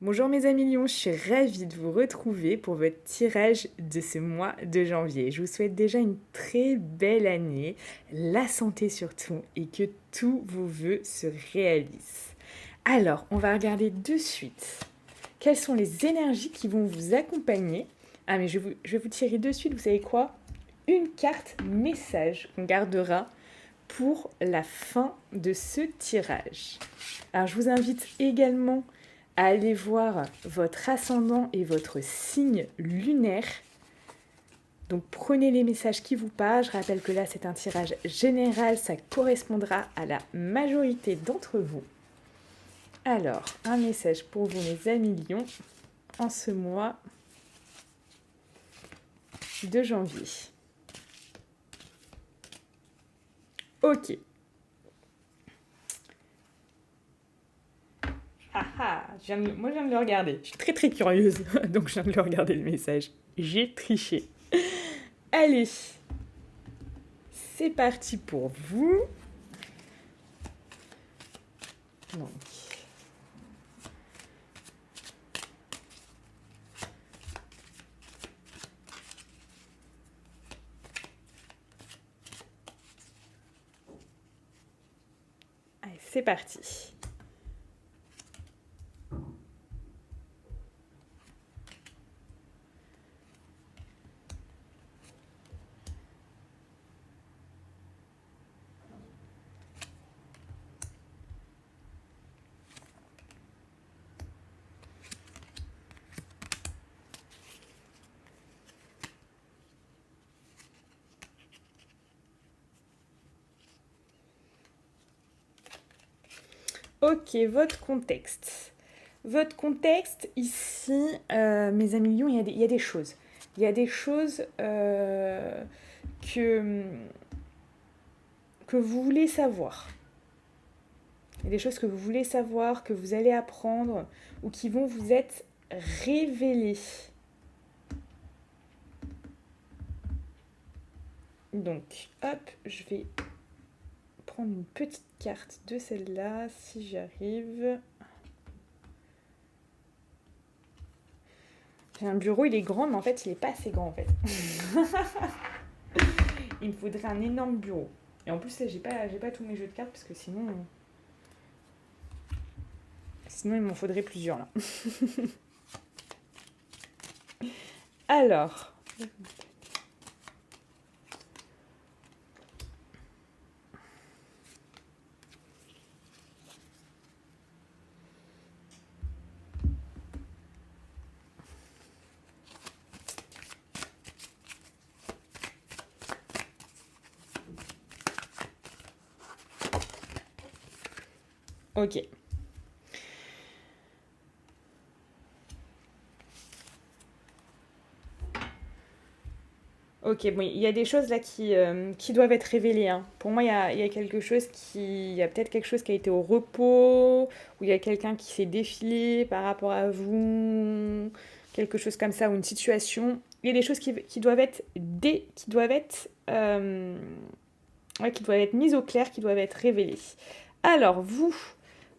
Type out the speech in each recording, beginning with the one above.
Bonjour mes amis lions, je suis ravie de vous retrouver pour votre tirage de ce mois de janvier. Je vous souhaite déjà une très belle année, la santé surtout, et que tous vos vœux se réalisent. Alors, on va regarder de suite quelles sont les énergies qui vont vous accompagner. Ah mais je vais vous tirer de suite, vous savez quoi? Une carte message qu'on gardera pour la fin de ce tirage. Alors je vous invite également à aller voir votre ascendant et votre signe lunaire. Donc prenez les messages qui vous parlent. Je rappelle que là c'est un tirage général, ça correspondra à la majorité d'entre vous. Alors, un message pour vous mes amis lions en ce mois de janvier. Ok. Ah ah, moi je viens de le regarder. Je suis très très curieuse, donc je viens de le regarder le message. J'ai triché. Allez, c'est parti pour vous. Donc, allez, c'est parti. Ok, votre contexte. Votre contexte, ici, mes amis lions, il y a des choses. Il y a des choses que, que vous voulez savoir. Il y a des choses que vous voulez savoir, que vous allez apprendre ou qui vont vous être révélées. Donc, hop, je vais prendre une petite carte de celle-là, si j'arrive. J'ai un bureau, il est grand, mais en fait, il n'est pas assez grand, en fait. Il me faudrait un énorme bureau. Et en plus, là, j'ai pas tous mes jeux de cartes, parce que sinon il m'en faudrait plusieurs, là. Alors, ok. Ok, bon, il y a des choses là qui doivent être révélées, hein. Pour moi, il y a quelque chose qui... Il y a peut-être quelque chose qui a été au repos, ou il y a quelqu'un qui s'est défilé par rapport à vous, quelque chose comme ça, ou une situation. Il y a des choses qui doivent être... qui doivent être mises au clair, qui doivent être révélées. Alors, vous,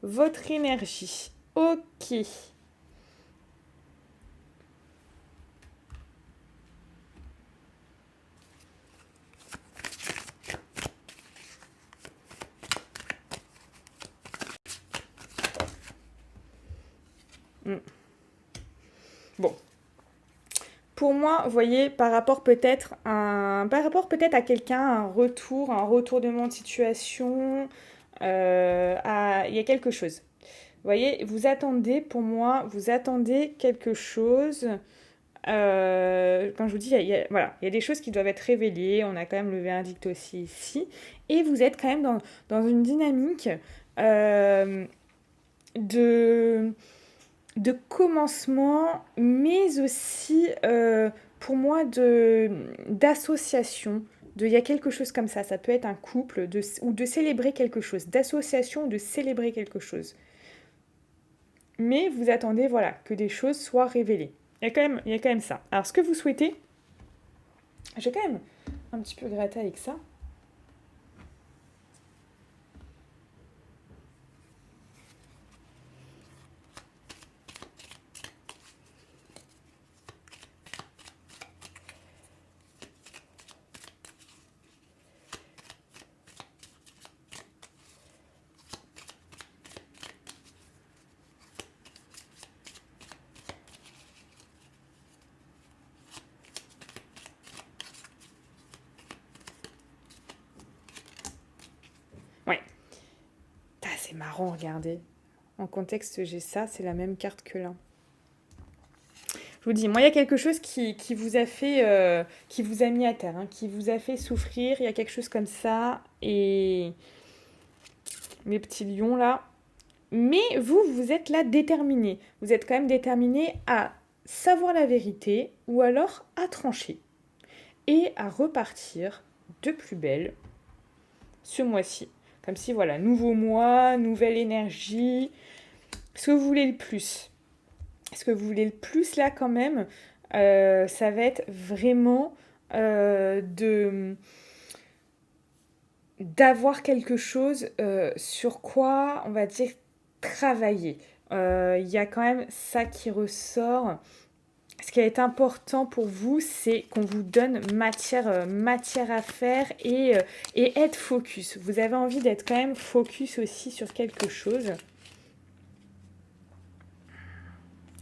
votre énergie. Ok. Hmm. Bon, pour moi, vous voyez, par rapport peut-être à quelqu'un, un retournement de situation, il y a quelque chose. Vous voyez, vous attendez, pour moi, vous attendez quelque chose. Quand je vous dis, voilà, il y a des choses qui doivent être révélées. On a quand même le verdict aussi ici. Et vous êtes quand même dans une dynamique euh, de commencement, mais aussi pour moi d'association. Il y a quelque chose comme ça peut être un couple, ou de célébrer quelque chose, d'association ou de célébrer quelque chose. Mais vous attendez voilà, que des choses soient révélées. Il y a quand même ça. Alors ce que vous souhaitez, j'ai quand même un petit peu gratté avec ça. marrant, regardez. En contexte, j'ai ça, c'est la même carte que là. Je vous dis, moi, il y a quelque chose qui vous a fait, qui vous a mis à terre, hein, qui vous a fait souffrir. Il y a quelque chose comme ça. Et mes petits lions, là. Mais vous, vous êtes là déterminé. Vous êtes quand même déterminé à savoir la vérité ou alors à trancher. Et à repartir de plus belle ce mois-ci. Comme si, voilà, nouveau mois, nouvelle énergie. Ce que vous voulez le plus. Ce que vous voulez le plus, là, quand même, ça va être vraiment d'avoir quelque chose sur quoi, on va dire, travailler. Il y a quand même ça qui ressort. Ce qui est important pour vous, c'est qu'on vous donne matière à faire et être focus. Vous avez envie d'être quand même focus aussi sur quelque chose.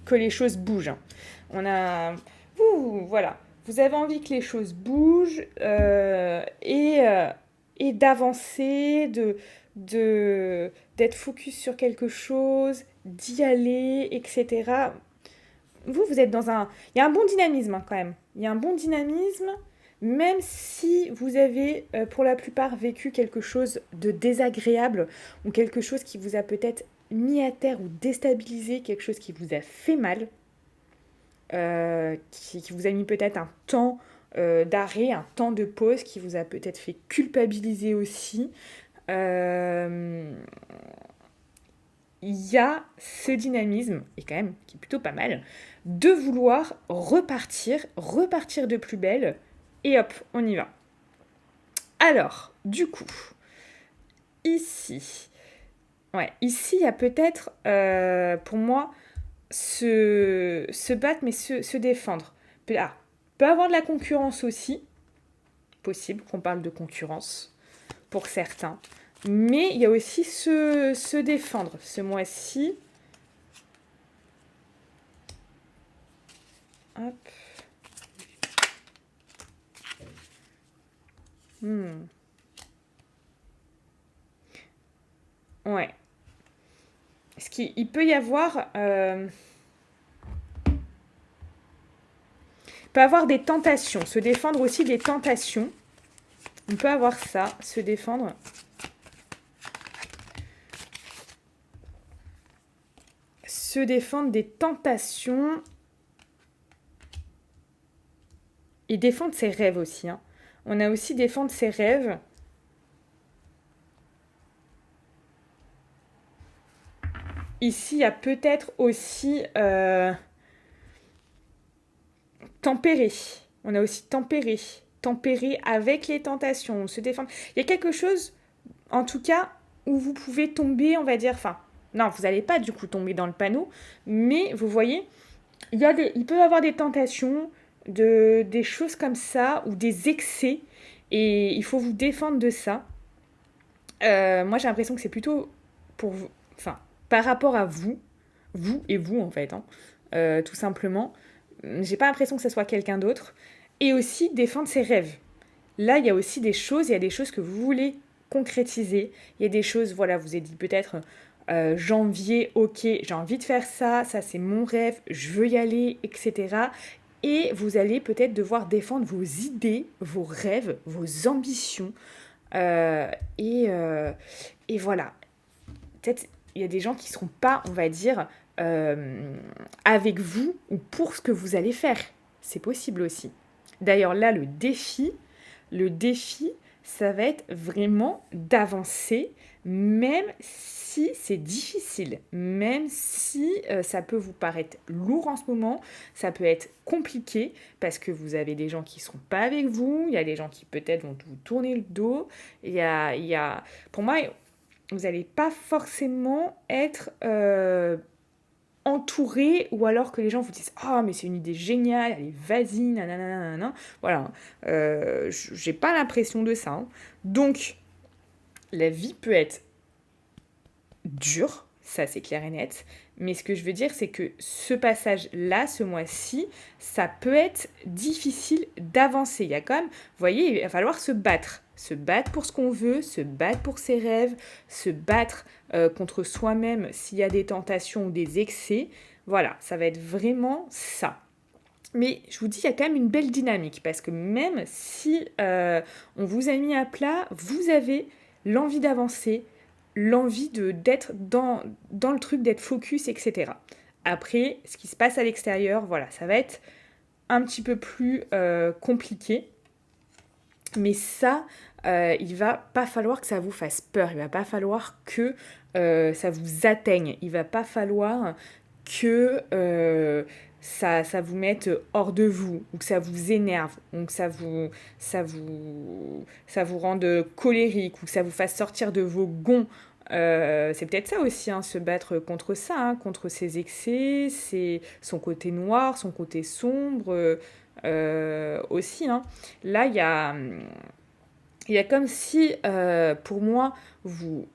Que les choses bougent. On a... voilà. Vous avez envie que les choses bougent et d'avancer, d'être focus sur quelque chose, d'y aller, etc. Vous êtes dans un... Il y a un bon dynamisme hein, quand même. Il y a un bon dynamisme, même si vous avez pour la plupart vécu quelque chose de désagréable ou quelque chose qui vous a peut-être mis à terre ou déstabilisé, quelque chose qui vous a fait mal, qui vous a mis peut-être un temps d'arrêt, un temps de pause, qui vous a peut-être fait culpabiliser aussi. Il y a ce dynamisme, et quand même qui est plutôt pas mal, de vouloir repartir de plus belle, et hop, on y va. Alors, du coup, ici, il y a peut-être, pour moi, se battre, mais se défendre. Peut avoir de la concurrence aussi, possible qu'on parle de concurrence, pour certains. Mais il y a aussi se défendre. Ce mois-ci, hop. Ouais. Il peut y avoir... peut avoir des tentations. Se défendre aussi des tentations. On peut avoir ça, se défendre. Se défendre des tentations. Et défendre ses rêves aussi. Hein. On a aussi défendre ses rêves. Ici, il y a peut-être aussi tempérer. On a aussi tempérer. Tempérer avec les tentations, se défendre. Il y a quelque chose, en tout cas, où vous pouvez tomber, on va dire, enfin, non, vous n'allez pas du coup tomber dans le panneau, mais vous voyez, il peut y avoir des tentations, des choses comme ça, ou des excès, et il faut vous défendre de ça. Moi, j'ai l'impression que c'est plutôt pour vous, enfin, par rapport à vous et vous en fait, hein, tout simplement. J'ai pas l'impression que ce soit quelqu'un d'autre. Et aussi défendre ses rêves. Là, il y a aussi des choses, il y a des choses que vous voulez concrétiser. Il y a des choses, voilà, vous avez dit peut-être janvier, ok, j'ai envie de faire ça, ça c'est mon rêve, je veux y aller, etc. Et vous allez peut-être devoir défendre vos idées, vos rêves, vos ambitions. Et voilà. Peut-être il y a des gens qui ne seront pas, on va dire, avec vous ou pour ce que vous allez faire. C'est possible aussi. D'ailleurs, là, le défi, ça va être vraiment d'avancer, même si c'est difficile, même si ça peut vous paraître lourd en ce moment, ça peut être compliqué parce que vous avez des gens qui ne seront pas avec vous, il y a des gens qui peut-être vont vous tourner le dos, pour moi, vous n'allez pas forcément être entouré ou alors que les gens vous disent « Ah, mais c'est une idée géniale, allez, vas-y, nanana. » Voilà, j'ai pas l'impression de ça. Hein. Donc, la vie peut être dure, ça c'est clair et net, Mais ce que je veux dire, c'est que ce passage-là, ce mois-ci, ça peut être difficile d'avancer. Il y a quand même, vous voyez, il va falloir se battre. Se battre pour ce qu'on veut, se battre pour ses rêves, se battre contre soi-même s'il y a des tentations ou des excès. Voilà, ça va être vraiment ça. Mais je vous dis, il y a quand même une belle dynamique parce que même si on vous a mis à plat, vous avez l'envie d'avancer, l'envie d'être dans le truc, d'être focus, etc. Après, ce qui se passe à l'extérieur, voilà, ça va être un petit peu plus compliqué. Mais ça, il va pas falloir que ça vous fasse peur. Il va pas falloir que ça vous atteigne. Il va pas falloir que ça vous mette hors de vous, ou que ça vous énerve, ou que ça vous rende colérique, ou que ça vous fasse sortir de vos gonds. C'est peut-être ça aussi, hein, se battre contre ça, hein, contre ses excès, son côté noir, son côté sombre aussi. Hein. Là, il y a comme si, pour moi, vous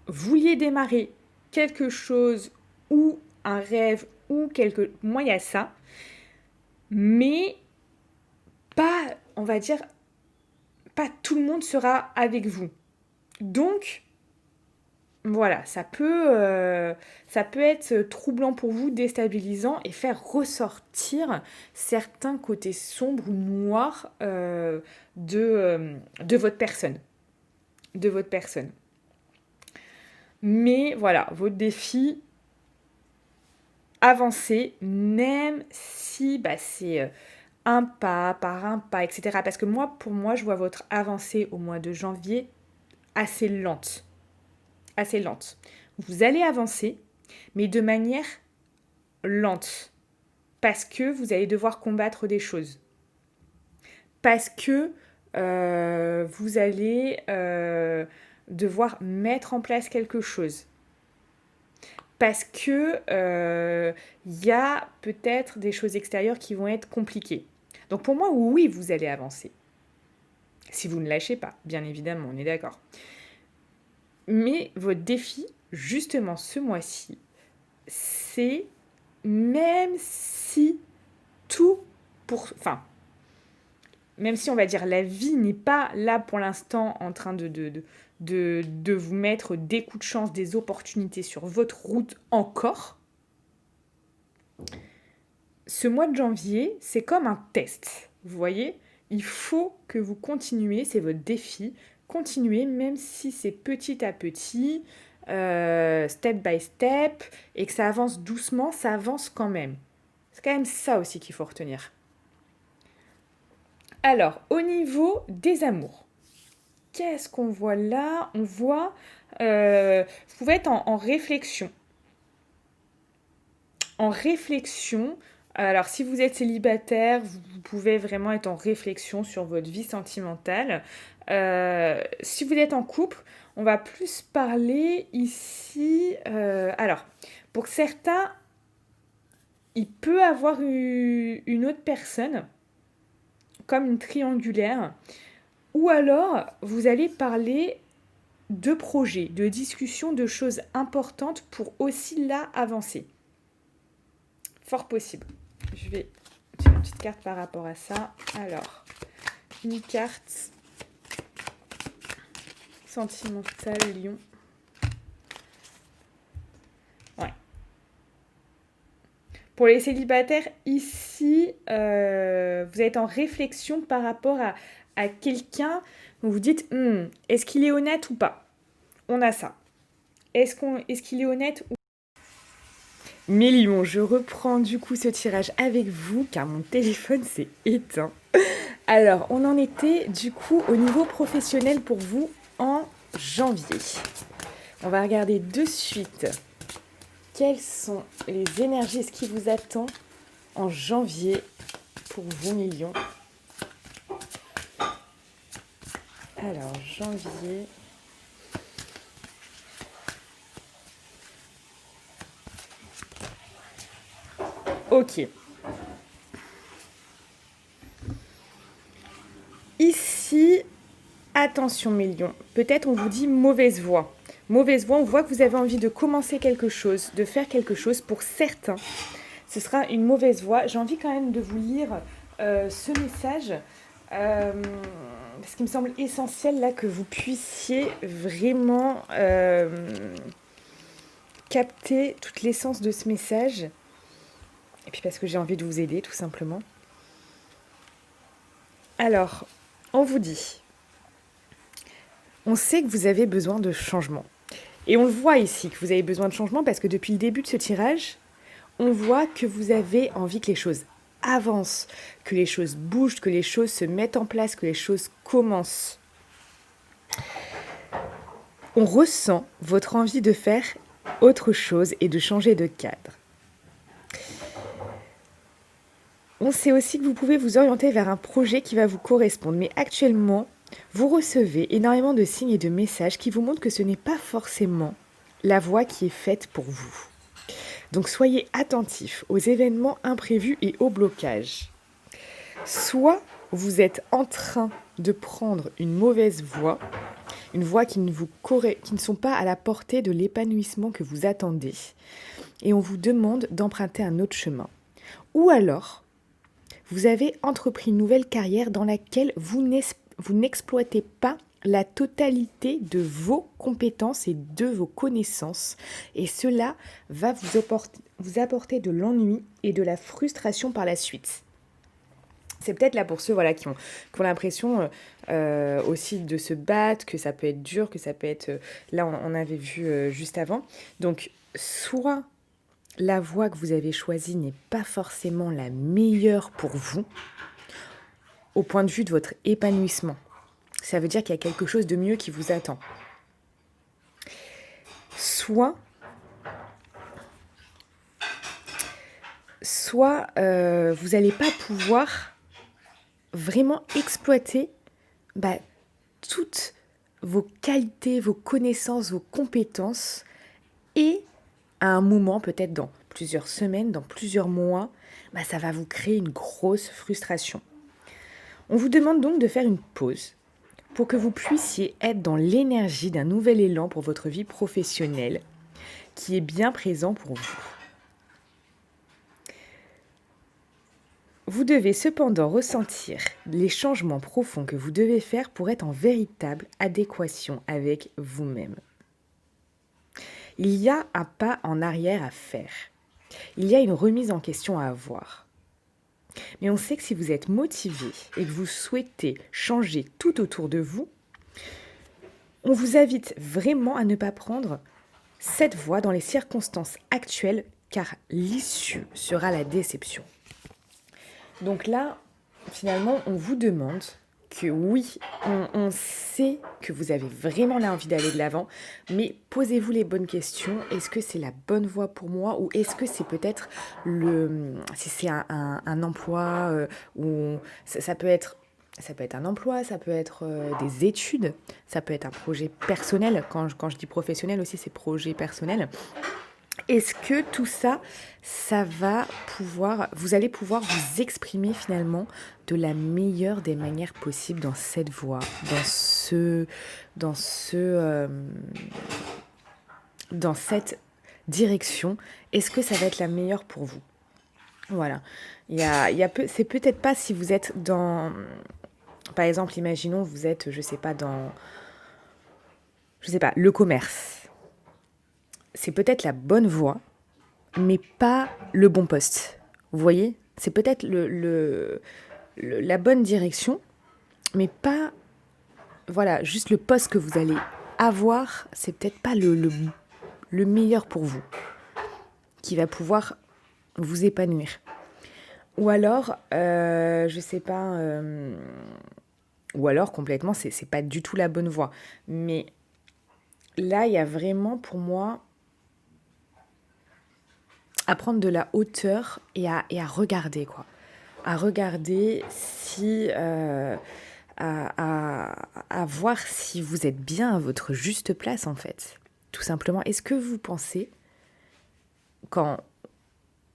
vouliez démarrer quelque chose ou un rêve ou quelque... Moi, il y a ça. Mais pas, on va dire, pas tout le monde sera avec vous. Donc, voilà, ça peut être troublant pour vous, déstabilisant et faire ressortir certains côtés sombres ou noirs de votre personne. De votre personne. Mais voilà, votre défi, avancer, même si c'est un pas par un pas, etc. Parce que pour moi, je vois votre avancée au mois de janvier assez lente. Assez lente. Vous allez avancer, mais de manière lente. Parce que vous allez devoir combattre des choses. Parce que vous allez devoir mettre en place quelque chose. Parce que y a peut-être des choses extérieures qui vont être compliquées. Donc pour moi, oui, vous allez avancer. Si vous ne lâchez pas, bien évidemment, on est d'accord. Mais votre défi, justement ce mois-ci, c'est même si même si on va dire la vie n'est pas là pour l'instant en train de vous mettre des coups de chance, des opportunités sur votre route encore, ce mois de janvier, c'est comme un test. Vous voyez, il faut que vous continuez, c'est votre défi, continuez même si c'est petit à petit, step by step, et que ça avance doucement, ça avance quand même. C'est quand même ça aussi qu'il faut retenir. Alors, au niveau des amours, qu'est-ce qu'on voit là? On voit, vous pouvez être en réflexion. En réflexion, alors si vous êtes célibataire, vous pouvez vraiment être en réflexion sur votre vie sentimentale. Si vous êtes en couple, on va plus parler ici... alors, pour certains, il peut avoir une autre personne, comme une triangulaire, ou alors vous allez parler de projets, de discussions, de choses importantes pour aussi là avancer. Fort possible. Je vais tirer une petite carte par rapport à ça. Alors, une carte sentimentale Lion. Ouais. Pour les célibataires, ici, vous êtes en réflexion par rapport à quelqu'un. Vous vous dites, est-ce qu'il est honnête ou pas? On a ça. Est-ce qu'il est honnête ou Mes lions, je reprends du coup ce tirage avec vous car mon téléphone s'est éteint. Alors, on en était du coup au niveau professionnel pour vous en janvier. On va regarder de suite quelles sont les énergies, ce qui vous attend en janvier pour vous, mes lions. Alors, janvier... Ok. Ici, attention mes lions, peut-être on vous dit mauvaise voix. Mauvaise voix, on voit que vous avez envie de commencer quelque chose, de faire quelque chose. Pour certains, ce sera une mauvaise voix. J'ai envie quand même de vous lire ce message, parce qu'il me semble essentiel là que vous puissiez vraiment capter toute l'essence de ce message. Et puis parce que j'ai envie de vous aider, tout simplement. Alors, on vous dit, on sait que vous avez besoin de changement. Et on le voit ici, que vous avez besoin de changement, parce que depuis le début de ce tirage, on voit que vous avez envie que les choses avancent, que les choses bougent, que les choses se mettent en place, que les choses commencent. On ressent votre envie de faire autre chose et de changer de cadre. On sait aussi que vous pouvez vous orienter vers un projet qui va vous correspondre, mais actuellement, vous recevez énormément de signes et de messages qui vous montrent que ce n'est pas forcément la voie qui est faite pour vous. Donc soyez attentifs aux événements imprévus et aux blocages. Soit vous êtes en train de prendre une mauvaise voie, une voie qui ne sont pas à la portée de l'épanouissement que vous attendez, et on vous demande d'emprunter un autre chemin. Ou alors, vous avez entrepris une nouvelle carrière dans laquelle vous n'exploitez pas la totalité de vos compétences et de vos connaissances. Et cela va vous apporter de l'ennui et de la frustration par la suite. C'est peut-être là pour ceux qui ont l'impression aussi de se battre, que ça peut être dur, que ça peut être... là, on avait vu juste avant. Donc, soit la voie que vous avez choisie n'est pas forcément la meilleure pour vous, au point de vue de votre épanouissement. Ça veut dire qu'il y a quelque chose de mieux qui vous attend. Soit vous n'allez pas pouvoir vraiment exploiter toutes vos qualités, vos connaissances, vos compétences, et à un moment, peut-être dans plusieurs semaines, dans plusieurs mois, ça va vous créer une grosse frustration. On vous demande donc de faire une pause pour que vous puissiez être dans l'énergie d'un nouvel élan pour votre vie professionnelle qui est bien présent pour vous. Vous devez cependant ressentir les changements profonds que vous devez faire pour être en véritable adéquation avec vous-même. Il y a un pas en arrière à faire. Il y a une remise en question à avoir. Mais on sait que si vous êtes motivé et que vous souhaitez changer tout autour de vous, on vous invite vraiment à ne pas prendre cette voie dans les circonstances actuelles, car l'issue sera la déception. Donc là, finalement, on vous demande que oui, on sait que vous avez vraiment l'envie d'aller de l'avant, mais posez-vous les bonnes questions. Est-ce que c'est la bonne voie pour moi, ou est-ce que c'est peut-être si c'est un emploi, ou ça peut être un emploi, ça peut être des études, ça peut être un projet personnel. Quand je dis professionnel aussi, c'est projet personnel. Est-ce que tout ça, vous allez pouvoir vous exprimer finalement de la meilleure des manières possibles dans cette voie, dans cette direction? Est-ce que ça va être la meilleure pour vous? Voilà. C'est peut-être pas si vous êtes dans... Par exemple, imaginons vous êtes, le commerce. C'est peut-être la bonne voie, mais pas le bon poste. Vous voyez ? C'est peut-être la bonne direction, mais pas... Voilà, juste le poste que vous allez avoir, c'est peut-être pas le meilleur pour vous, qui va pouvoir vous épanouir. Ou alors, ou alors complètement, c'est pas du tout la bonne voie. Mais là, il y a vraiment pour moi à prendre de la hauteur et à regarder, quoi. À regarder si... à voir si vous êtes bien à votre juste place, en fait. Tout simplement, est-ce que vous pensez, quand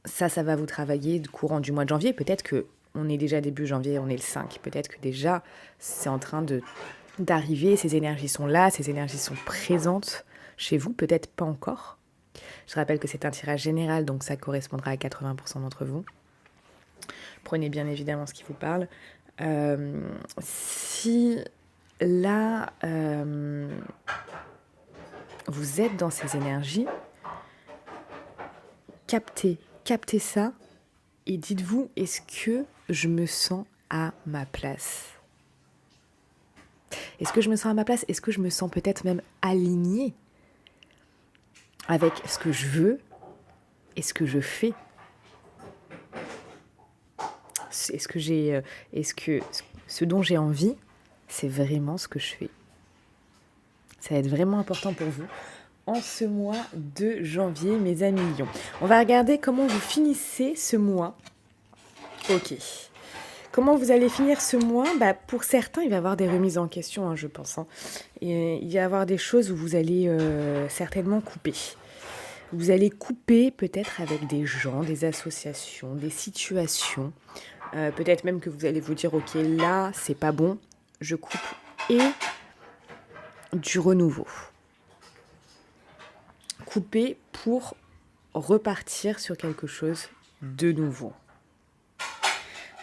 ça va vous travailler courant du mois de janvier, peut-être que on est déjà début janvier, on est le 5, peut-être que déjà c'est en train d'arriver, ces énergies sont là, ces énergies sont présentes chez vous, peut-être pas encore. Je rappelle que c'est un tirage général, donc ça correspondra à 80% d'entre vous. Prenez bien évidemment ce qui vous parle. Si là, vous êtes dans ces énergies, captez ça et dites-vous, est-ce que je me sens à ma place ? Est-ce que je me sens à ma place ? Est-ce que je me sens peut-être même alignée avec ce que je veux et ce que je fais ? Est-ce que ce dont j'ai envie, c'est vraiment ce que je fais ? Ça va être vraiment important pour vous en ce mois de janvier, mes amis lions. On va regarder comment vous finissez ce mois. Ok. Comment vous allez finir ce mois ? Pour certains, il va y avoir des remises en question, je pense. Et il va y avoir des choses où vous allez certainement couper. Vous allez couper peut-être avec des gens, des associations, des situations. Peut-être même que vous allez vous dire, ok, là, c'est pas bon, je coupe. Et du renouveau. Couper pour repartir sur quelque chose de nouveau.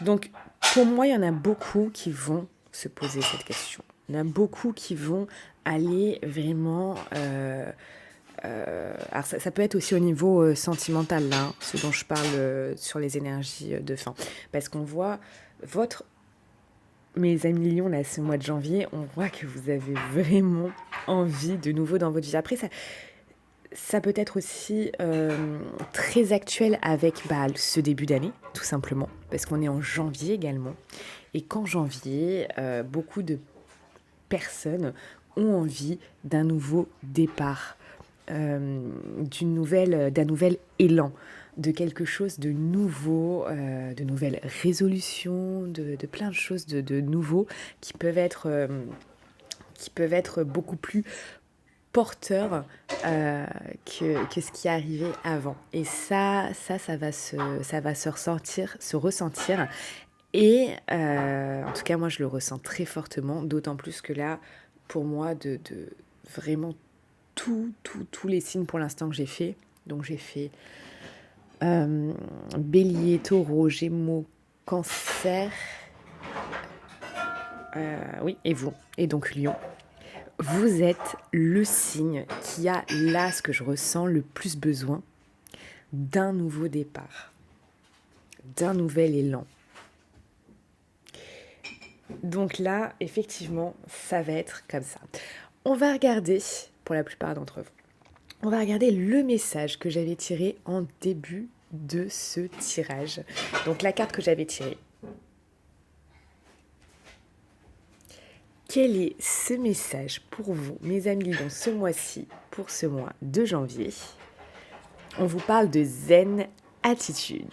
Donc, pour moi, il y en a beaucoup qui vont se poser cette question. Il y en a beaucoup qui vont aller vraiment... alors ça peut être aussi au niveau sentimental, là, ce dont je parle sur les énergies de fin. Parce qu'on voit mes amis lions, là, ce mois de janvier, on voit que vous avez vraiment envie de nouveau dans votre vie. Après, ça peut être aussi très actuel avec ce début d'année, tout simplement, parce qu'on est en janvier également. Et qu'en janvier, beaucoup de personnes ont envie d'un nouveau départ, d'un nouvel élan, de quelque chose de nouveau, de nouvelles résolutions, de plein de choses de nouveaux qui peuvent être beaucoup plus porteurs que ce qui arrivait avant. Et ça va se ressentir. Et en tout cas, moi, je le ressens très fortement, d'autant plus que là, pour moi, de vraiment tous les signes pour l'instant que j'ai fait. Donc, j'ai fait Bélier, Taureau, Gémeaux, Cancer. Oui, et vous. Et donc, Lion. Vous êtes le signe qui a là ce que je ressens le plus besoin d'un nouveau départ, d'un nouvel élan. Donc là, effectivement, ça va être comme ça. On va regarder, pour la plupart d'entre vous, on va regarder le message que j'avais tiré en début de ce tirage. Donc la carte que j'avais tirée. Quel est ce message pour vous, mes amis, dans ce mois-ci, pour ce mois de janvier ? On vous parle de zen attitude.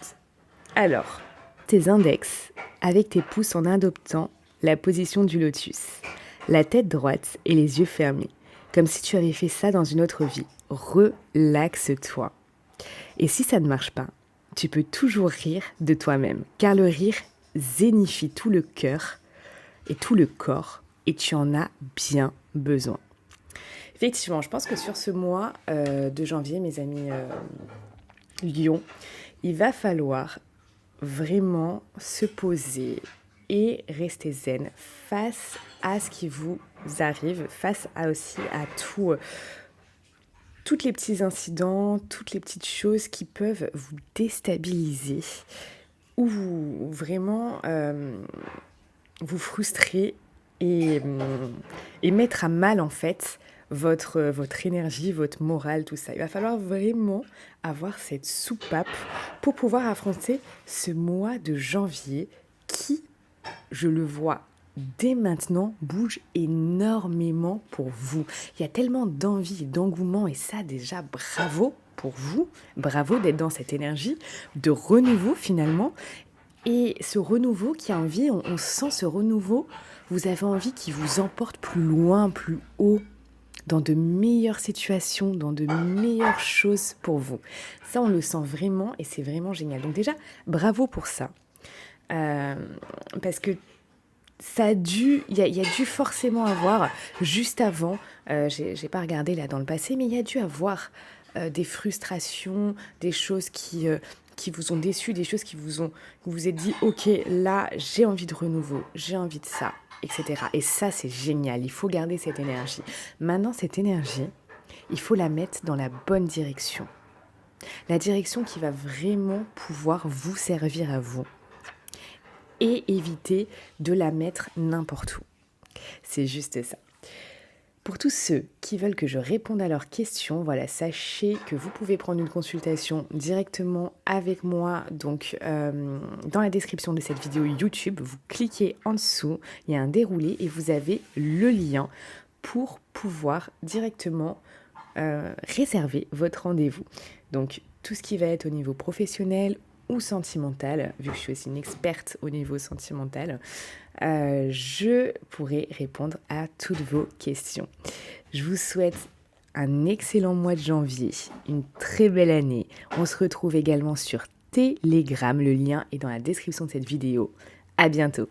Alors, tes index avec tes pouces en adoptant la position du lotus, la tête droite et les yeux fermés, comme si tu avais fait ça dans une autre vie. Relaxe-toi. Et si ça ne marche pas, tu peux toujours rire de toi-même, car le rire zénifie tout le cœur et tout le corps, et tu en as bien besoin. Effectivement, je pense que sur ce mois de janvier, mes amis Lion, il va falloir vraiment se poser et rester zen face à ce qui vous arrive, face aussi à tous les petits incidents, toutes les petites choses qui peuvent vous déstabiliser ou vraiment vous frustrer et mettre à mal en fait votre énergie, votre morale, tout ça. Il va falloir vraiment avoir cette soupape pour pouvoir affronter ce mois de janvier qui, je le vois dès maintenant, bouge énormément pour vous. Il y a tellement d'envie, d'engouement et ça déjà, bravo pour vous. Bravo d'être dans cette énergie de renouveau finalement. Et ce renouveau qui a envie, on sent ce renouveau, vous avez envie qu'il vous emporte plus loin, plus haut, dans de meilleures situations, dans de meilleures choses pour vous. Ça, on le sent vraiment et c'est vraiment génial. Donc déjà, bravo pour ça. Parce que il y a dû forcément avoir, juste avant, j'ai pas regardé là dans le passé, mais il y a dû avoir des frustrations, des choses qui vous ont déçu, des choses que vous êtes dit, ok, là, j'ai envie de renouveau, j'ai envie de ça, etc. Et ça, c'est génial, il faut garder cette énergie. Maintenant, cette énergie, il faut la mettre dans la bonne direction. La direction qui va vraiment pouvoir vous servir à vous et éviter de la mettre n'importe où. C'est juste ça. Pour tous ceux qui veulent que je réponde à leurs questions, voilà, sachez que vous pouvez prendre une consultation directement avec moi. Donc, dans la description de cette vidéo YouTube, vous cliquez en dessous, il y a un déroulé et vous avez le lien pour pouvoir directement réserver votre rendez-vous. Donc, tout ce qui va être au niveau professionnel ou sentimental, vu que je suis aussi une experte au niveau sentimental, je pourrai répondre à toutes vos questions. Je vous souhaite un excellent mois de janvier, une très belle année. On se retrouve également sur Telegram, le lien est dans la description de cette vidéo. À bientôt.